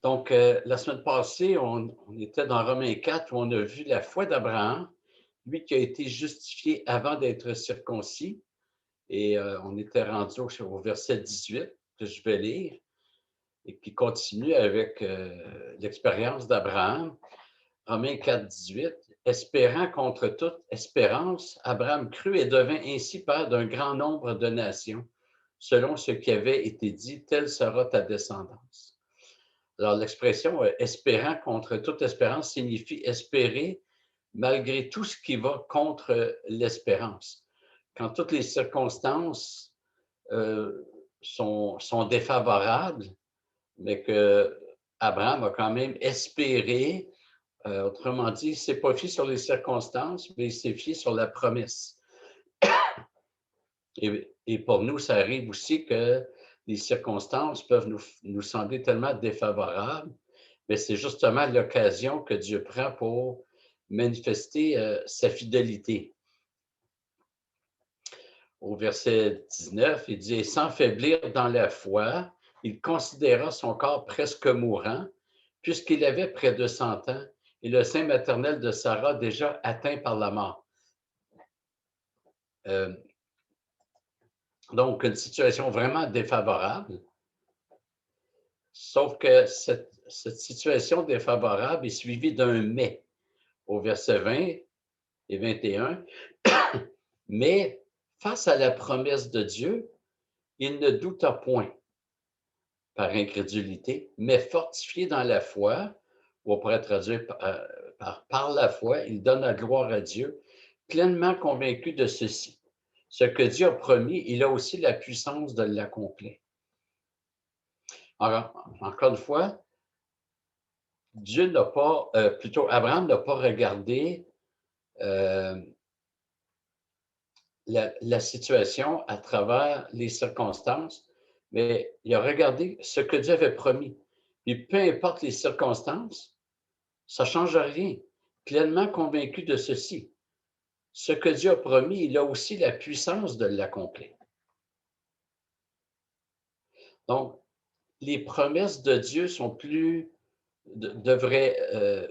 Donc, la semaine passée, on était dans Romains 4 où on a vu la foi d'Abraham, lui qui a été justifié avant d'être circoncis. Et on était rendu au verset 18 que je vais lire et qui continue avec l'expérience d'Abraham. Romains 4, 18. Espérant contre toute espérance, Abraham crut et devint ainsi père d'un grand nombre de nations, selon ce qui avait été dit, telle sera ta descendance. Alors, l'expression espérant contre toute espérance signifie espérer malgré tout ce qui va contre l'espérance. Quand toutes les circonstances sont défavorables, mais que Abraham a quand même espéré, autrement dit, il ne s'est pas fié sur les circonstances, mais il s'est fié sur la promesse. Et pour nous, ça arrive aussi que les circonstances peuvent nous sembler tellement défavorables, mais c'est justement l'occasion que Dieu prend pour manifester sa fidélité. Au verset 19, il dit « Et sans faiblir dans la foi, il considéra son corps presque mourant, puisqu'il avait près de 100 ans, et le sein maternel de Sarah déjà atteint par la mort. » Donc, une situation vraiment défavorable. Sauf que cette situation défavorable est suivie d'un « mais » au verset 20 et 21. Mais face à la promesse de Dieu, il ne douta point par incrédulité, mais fortifié dans la foi, ou on pourrait traduire par la foi, il donne la gloire à Dieu, pleinement convaincu de ceci. Ce que Dieu a promis, il a aussi la puissance de l'accomplir. Alors, encore une fois, Dieu n'a pas, plutôt Abraham n'a pas regardé la situation à travers les circonstances, mais il a regardé ce que Dieu avait promis. Et peu importe les circonstances, ça ne change rien. Pleinement convaincu de ceci. Ce que Dieu a promis, il a aussi la puissance de l'accomplir. Donc, les promesses de Dieu devraient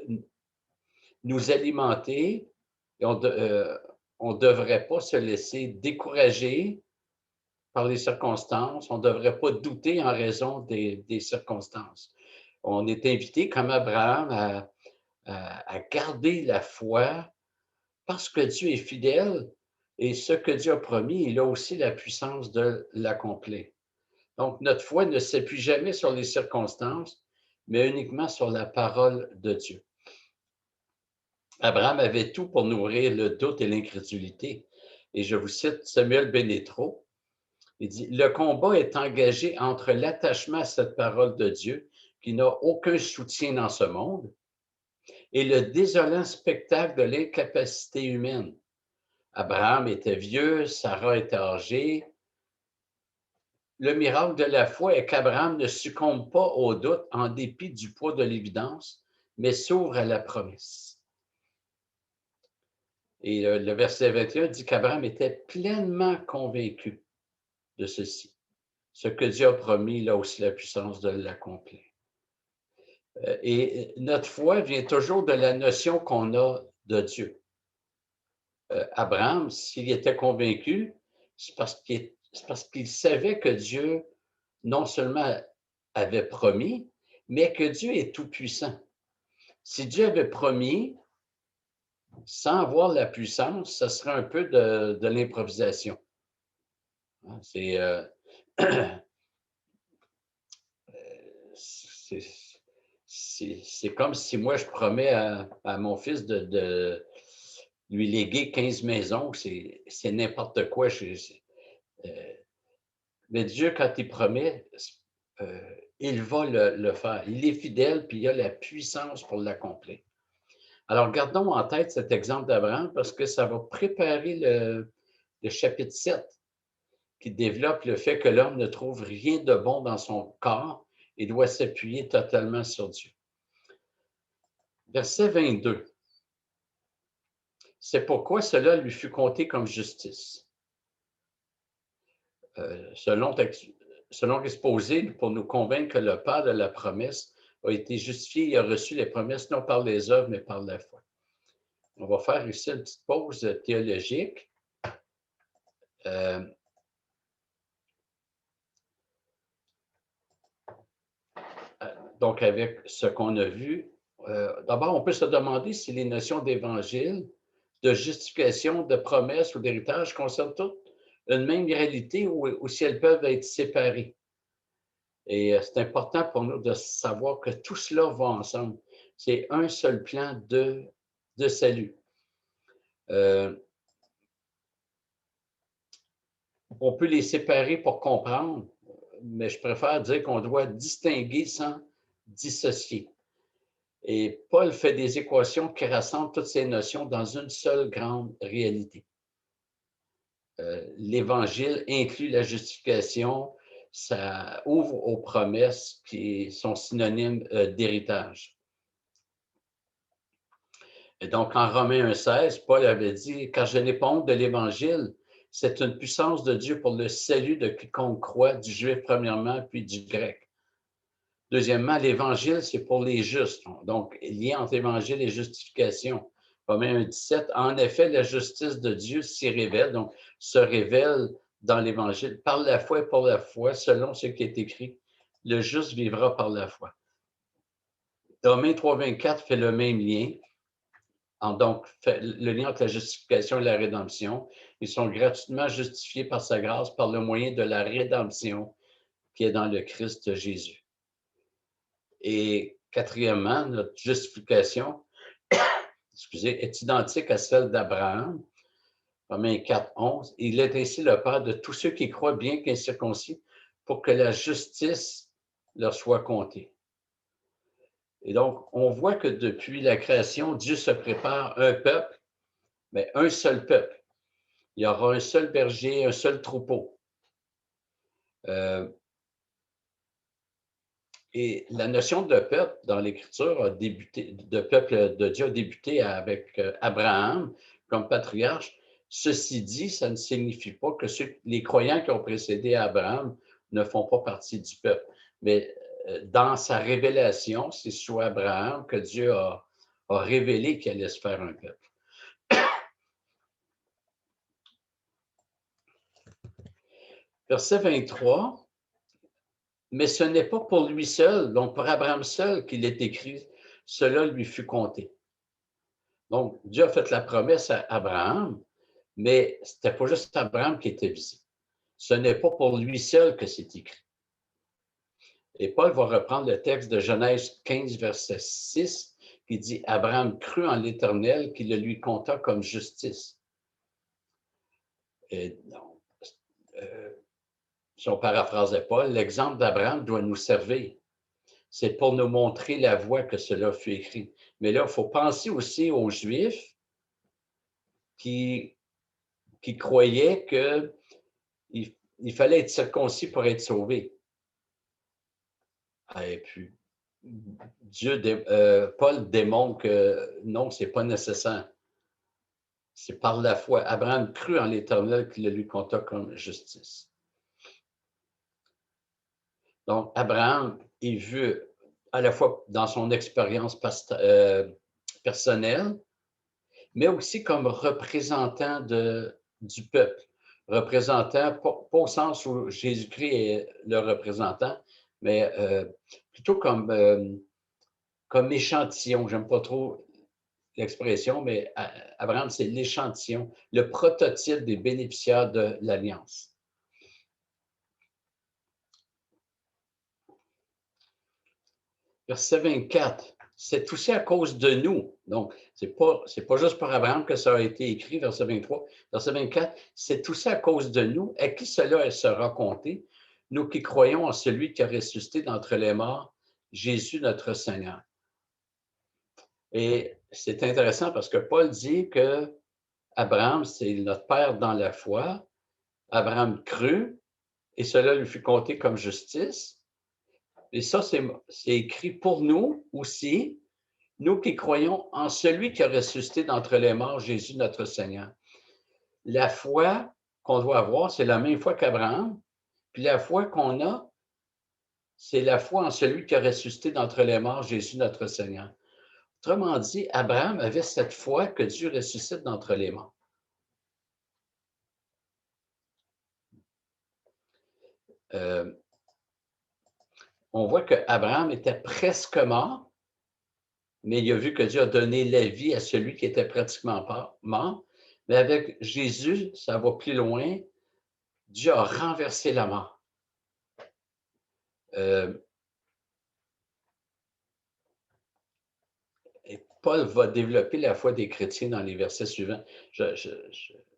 nous alimenter et on ne devrait pas se laisser décourager par les circonstances. On ne devrait pas douter en raison des circonstances. On est invité, comme Abraham, à garder la foi parce que Dieu est fidèle et ce que Dieu a promis, il a aussi la puissance de l'accomplir. Donc, notre foi ne s'appuie jamais sur les circonstances, mais uniquement sur la parole de Dieu. Abraham avait tout pour nourrir le doute et l'incrédulité. Et je vous cite Samuel Benetro. Il dit « Le combat est engagé entre l'attachement à cette parole de Dieu, qui n'a aucun soutien dans ce monde, et le désolant spectacle de l'incapacité humaine. Abraham était vieux, Sarah était âgée. Le miracle de la foi est qu'Abraham ne succombe pas au doute en dépit du poids de l'évidence, mais s'ouvre à la promesse. » Et le verset 21 dit qu'Abraham était pleinement convaincu de ceci. Ce que Dieu a promis, il a aussi la puissance de l'accomplir. Et notre foi vient toujours de la notion qu'on a de Dieu. Abraham, s'il était convaincu, c'est parce qu'il savait que Dieu non seulement avait promis, mais que Dieu est tout-puissant. Si Dieu avait promis, sans avoir la puissance, ce serait un peu de l'improvisation. C'est c'est comme si moi, je promets à mon fils de lui léguer 15 maisons. C'est n'importe quoi. Mais Dieu, quand il promet, il va le faire. Il est fidèle, puis il a la puissance pour l'accomplir. Alors, gardons en tête cet exemple d'Abraham parce que ça va préparer le chapitre 7 qui développe le fait que l'homme ne trouve rien de bon dans son corps et doit s'appuyer totalement sur Dieu. Verset 22. C'est pourquoi cela lui fut compté comme justice. Selon l'exposé, pour nous convaincre que le Père de la promesse a été justifié, il a reçu les promesses non par les œuvres, mais par la foi. On va faire ici une petite pause théologique. Donc, avec ce qu'on a vu, d'abord, on peut se demander si les notions d'évangile, de justification, de promesse ou d'héritage concernent toutes une même réalité ou si elles peuvent être séparées. Et c'est important pour nous de savoir que tout cela va ensemble. C'est un seul plan de salut. On peut les séparer pour comprendre, mais je préfère dire qu'on doit distinguer sans dissocier. Et Paul fait des équations qui rassemblent toutes ces notions dans une seule grande réalité. L'Évangile inclut la justification, ça ouvre aux promesses qui sont synonymes d'héritage. Et donc, en Romains 1,16, Paul avait dit, « Car je n'ai pas honte de l'Évangile, c'est une puissance de Dieu pour le salut de quiconque croit, du juif premièrement, puis du grec. » Deuxièmement, l'Évangile, c'est pour les justes. Donc, lien entre l'Évangile et justification. Romains 1,17, en effet, la justice de Dieu s'y révèle, donc se révèle dans l'Évangile, par la foi et pour la foi, selon ce qui est écrit. Le juste vivra par la foi. Romains 3,24 fait le même lien. Donc, fait le lien entre la justification et la rédemption. Ils sont gratuitement justifiés par sa grâce par le moyen de la rédemption qui est dans le Christ Jésus. Et quatrièmement, notre justification est identique à celle d'Abraham. Romains 4, 11. Il est ainsi le Père de tous ceux qui croient bien qu'incirconcis pour que la justice leur soit comptée. Et donc, on voit que depuis la création, Dieu se prépare un peuple, mais un seul peuple. Il y aura un seul berger, un seul troupeau. Et la notion de peuple dans l'Écriture a débuté, de peuple de Dieu a débuté avec Abraham comme patriarche. Ceci dit, ça ne signifie pas que les croyants qui ont précédé Abraham ne font pas partie du peuple. Mais dans sa révélation, c'est sous Abraham que Dieu a révélé qu'il allait se faire un peuple. Verset 23. Mais ce n'est pas pour lui seul, donc pour Abraham seul qu'il est écrit, cela lui fut compté. Donc, Dieu a fait la promesse à Abraham, mais ce n'était pas juste Abraham qui était visé. Ce n'est pas pour lui seul que c'est écrit. Et Paul va reprendre le texte de Genèse 15, verset 6, qui dit « Abraham crut en l'Éternel, qui le lui compta comme justice. » Et donc, si on paraphrasait Paul, l'exemple d'Abraham doit nous servir. C'est pour nous montrer la voie que cela fut écrit. Mais là, il faut penser aussi aux Juifs qui croyaient qu'il fallait être circoncis pour être sauvé. Et puis, Paul démontre que non, ce n'est pas nécessaire. C'est par la foi. Abraham crut en l'Éternel qui le lui compta comme justice. Donc, Abraham est vu à la fois dans son expérience personnelle, mais aussi comme représentant du peuple. Représentant, pas au sens où Jésus-Christ est le représentant, mais plutôt comme échantillon. J'aime pas trop l'expression, mais Abraham, c'est l'échantillon, le prototype des bénéficiaires de l'Alliance. Verset 24. C'est aussi à cause de nous. Donc, c'est pas juste pour Abraham que ça a été écrit, verset 23. Verset 24, c'est aussi à cause de nous. À qui cela sera compté? Nous qui croyons en celui qui a ressuscité d'entre les morts, Jésus notre Seigneur. Et c'est intéressant parce que Paul dit que Abraham, c'est notre père dans la foi. Abraham crut et cela lui fut compté comme justice. Et ça, c'est écrit pour nous aussi, nous qui croyons en celui qui a ressuscité d'entre les morts, Jésus notre Seigneur. La foi qu'on doit avoir, c'est la même foi qu'Abraham. Puis la foi qu'on a, c'est la foi en celui qui a ressuscité d'entre les morts, Jésus notre Seigneur. Autrement dit, Abraham avait cette foi que Dieu ressuscite d'entre les morts. Euh, on voit qu'Abraham était presque mort, mais il a vu que Dieu a donné la vie à celui qui était pratiquement mort. Mais avec Jésus, ça va plus loin. Dieu a renversé la mort. Euh, et Paul va développer la foi des chrétiens dans les versets suivants.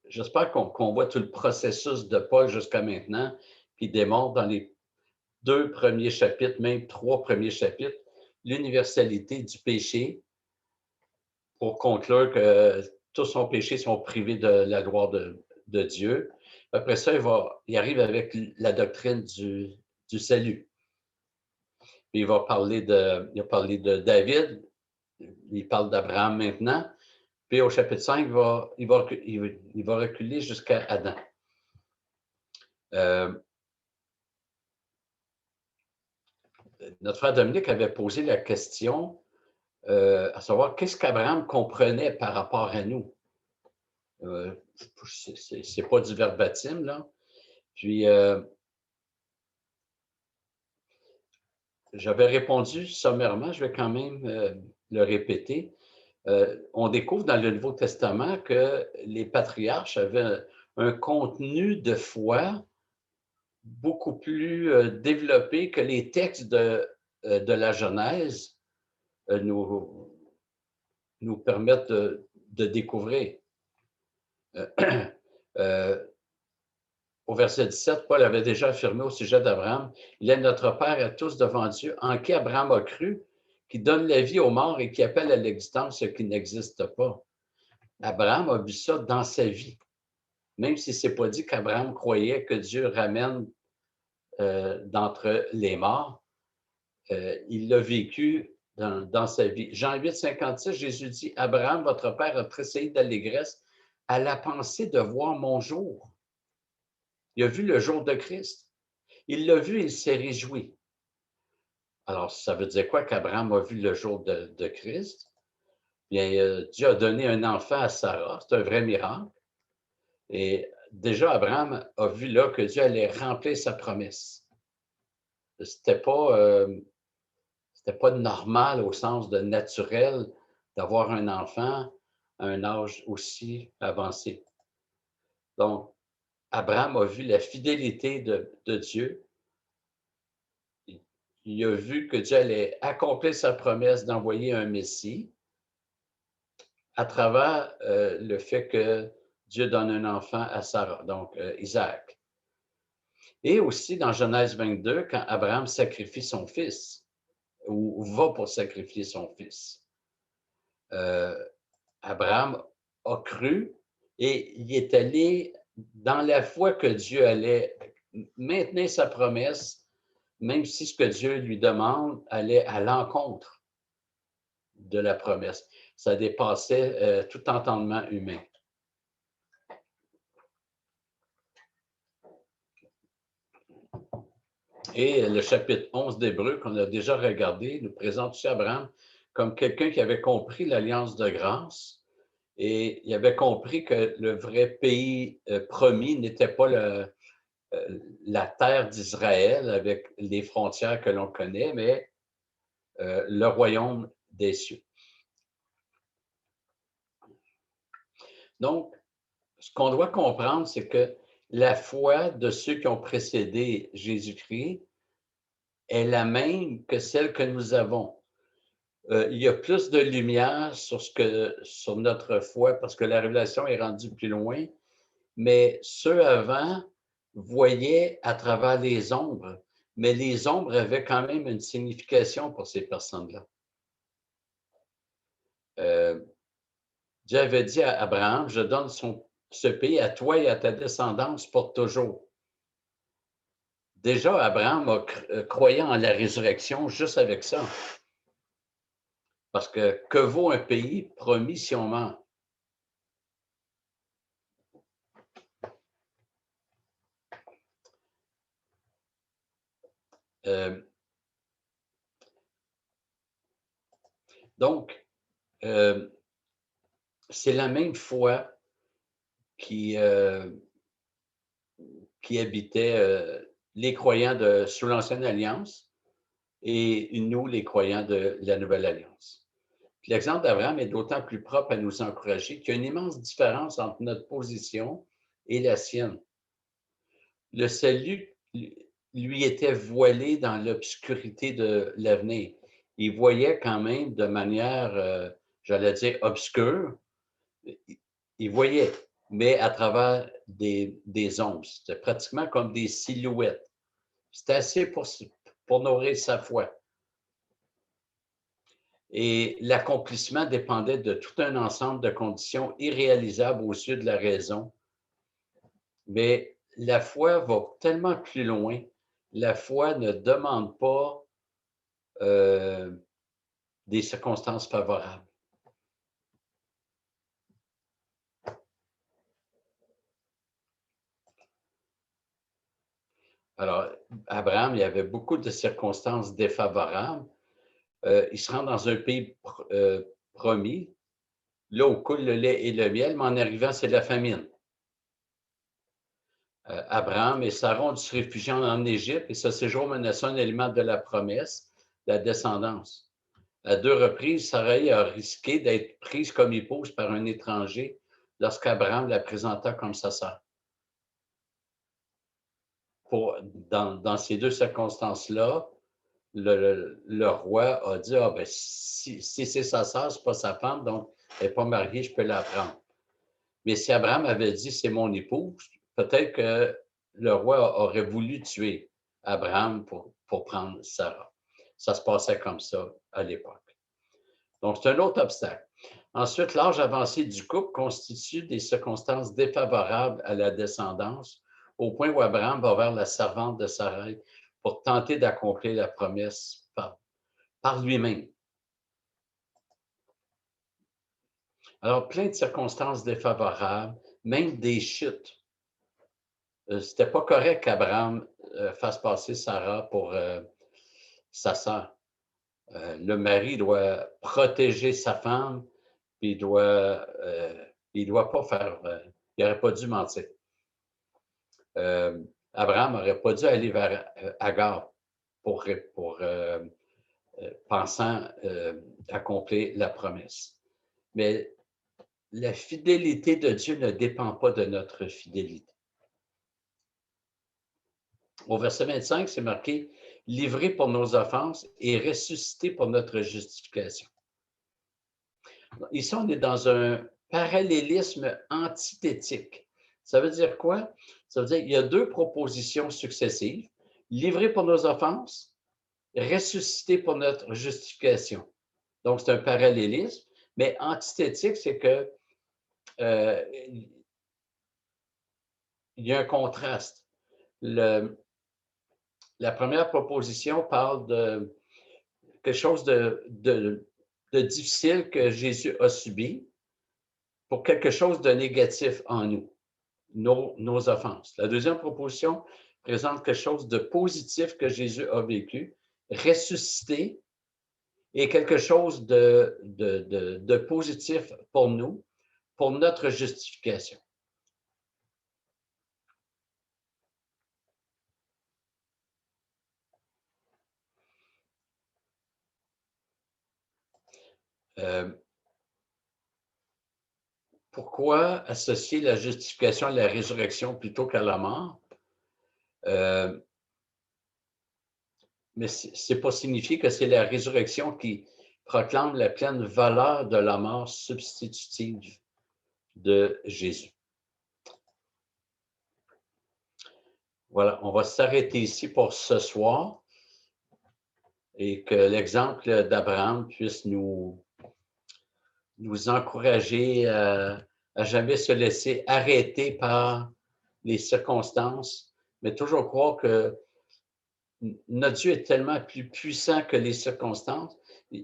J'espère qu'on voit tout le processus de Paul jusqu'à maintenant, qui démontre dans les 2 premiers chapitres, même 3 premiers chapitres, l'universalité du péché pour conclure que tous son péché sont privés de la gloire de Dieu. Après ça, il arrive avec la doctrine du salut. Puis il a parlé de David, il parle d'Abraham maintenant. Puis au chapitre 5, il va reculer jusqu'à Adam. Notre frère Dominique avait posé la question à savoir qu'est-ce qu'Abraham comprenait par rapport à nous. C'est pas du verbatim, là. Puis, j'avais répondu sommairement, je vais quand même le répéter. On découvre dans le Nouveau Testament que les patriarches avaient un contenu de foi beaucoup plus développé que les textes de la Genèse nous, nous permettent de découvrir. Au verset 17, Paul avait déjà affirmé au sujet d'Abraham, il est notre Père à tous devant Dieu, en qui Abraham a cru, qui donne la vie aux morts et qui appelle à l'existence ce qui n'existe pas. Abraham a vu ça dans sa vie. Même si ce n'est pas dit qu'Abraham croyait que Dieu ramène d'entre les morts, il l'a vécu dans sa vie. Jean 8, 56, Jésus dit, Abraham, votre père, a tressailli d'allégresse à la pensée de voir mon jour. Il a vu le jour de Christ. Il l'a vu et il s'est réjoui. Alors, ça veut dire quoi qu'Abraham a vu le jour de Christ? Bien, Dieu a donné un enfant à Sarah. C'est un vrai miracle. Et déjà, Abraham a vu là que Dieu allait remplir sa promesse. C'était pas normal au sens de naturel d'avoir un enfant à un âge aussi avancé. Donc, Abraham a vu la fidélité de Dieu. Il a vu que Dieu allait accomplir sa promesse d'envoyer un Messie à travers le fait que Dieu donne un enfant à Sarah, donc Isaac. Et aussi dans Genèse 22, quand Abraham sacrifie son fils, ou va pour sacrifier son fils. Abraham a cru et il est allé dans la foi que Dieu allait maintenir sa promesse, même si ce que Dieu lui demande allait à l'encontre de la promesse. Ça dépassait tout entendement humain. Et le chapitre 11 d'Hébreux, qu'on a déjà regardé, nous présente aussi Abraham comme quelqu'un qui avait compris l'alliance de grâce et il avait compris que le vrai pays promis n'était pas la terre d'Israël avec les frontières que l'on connaît, mais le royaume des cieux. Donc, ce qu'on doit comprendre, c'est que la foi de ceux qui ont précédé Jésus-Christ est la même que celle que nous avons. Il y a plus de lumière sur notre foi parce que la révélation est rendue plus loin, mais ceux avant voyaient à travers les ombres, mais les ombres avaient quand même une signification pour ces personnes-là. Dieu avait dit à Abraham, je donne ce pays à toi et à ta descendance pour toujours. Déjà, Abraham croyait en la résurrection juste avec ça. Parce que vaut un pays promis si on ment? Donc, c'est la même foi qui, qui habitait les croyants sous l'Ancienne Alliance et nous, les croyants de la Nouvelle Alliance. L'exemple d'Abraham est d'autant plus propre à nous encourager qu'il y a une immense différence entre notre position et la sienne. Le salut lui était voilé dans l'obscurité de l'avenir. Il voyait quand même de manière, j'allais dire, obscure. Il voyait, mais à travers des ombres. C'était pratiquement comme des silhouettes. C'était assez pour nourrir sa foi. Et l'accomplissement dépendait de tout un ensemble de conditions irréalisables aux yeux de la raison. Mais la foi va tellement plus loin. La foi ne demande pas des circonstances favorables. Alors, Abraham, il y avait beaucoup de circonstances défavorables. Il se rend dans un pays promis, là où coule le lait et le miel, mais en arrivant, c'est la famine. Abraham et Sarah ont dû se réfugier en Égypte et ce séjour menaçait un élément de la promesse, la descendance. À 2 reprises, Sarai a risqué d'être prise comme épouse par un étranger lorsqu'Abraham la présenta comme sa sœur. Dans ces 2 circonstances-là, le roi a dit, ah ben, si c'est sa sœur, ce n'est pas sa femme, donc elle n'est pas mariée, je peux la prendre. Mais si Abraham avait dit, c'est mon épouse, peut-être que le roi aurait voulu tuer Abraham pour prendre Sarah. Ça se passait comme ça à l'époque. Donc, c'est un autre obstacle. Ensuite, l'âge avancé du couple constitue des circonstances défavorables à la descendance, au point où Abraham va vers la servante de Sarai pour tenter d'accomplir la promesse par lui-même. Alors, plein de circonstances défavorables, même des chutes. C'était pas correct qu'Abraham fasse passer Sarah pour sa sœur. Le mari doit protéger sa femme, puis il doit pas faire, il n'aurait pas dû mentir. Abraham n'aurait pas dû aller vers Agar pour pensant accomplir la promesse. Mais la fidélité de Dieu ne dépend pas de notre fidélité. Au verset 25, c'est marqué « Livré pour nos offenses et ressuscité pour notre justification ». Ici, on est dans un parallélisme antithétique. Ça veut dire quoi? Ça veut dire qu'il y a 2 propositions successives. Livré pour nos offenses, ressuscité pour notre justification. Donc, c'est un parallélisme, mais antithétique, c'est que il y a un contraste. La première proposition parle de quelque chose de difficile que Jésus a subi pour quelque chose de négatif en nous, nos offenses. La deuxième proposition présente quelque chose de positif que Jésus a vécu, ressuscité, et quelque chose de positif pour nous, pour notre justification. Pourquoi associer la justification à la résurrection plutôt qu'à la mort? Mais ce n'est pas signifié que c'est la résurrection qui proclame la pleine valeur de la mort substitutive de Jésus. Voilà, on va s'arrêter ici pour ce soir et que l'exemple d'Abraham puisse nous encourager à jamais se laisser arrêter par les circonstances, mais toujours croire que notre Dieu est tellement plus puissant que les circonstances,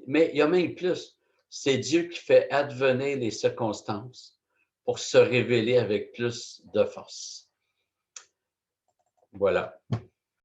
mais il y a même plus. C'est Dieu qui fait advenir les circonstances pour se révéler avec plus de force. Voilà.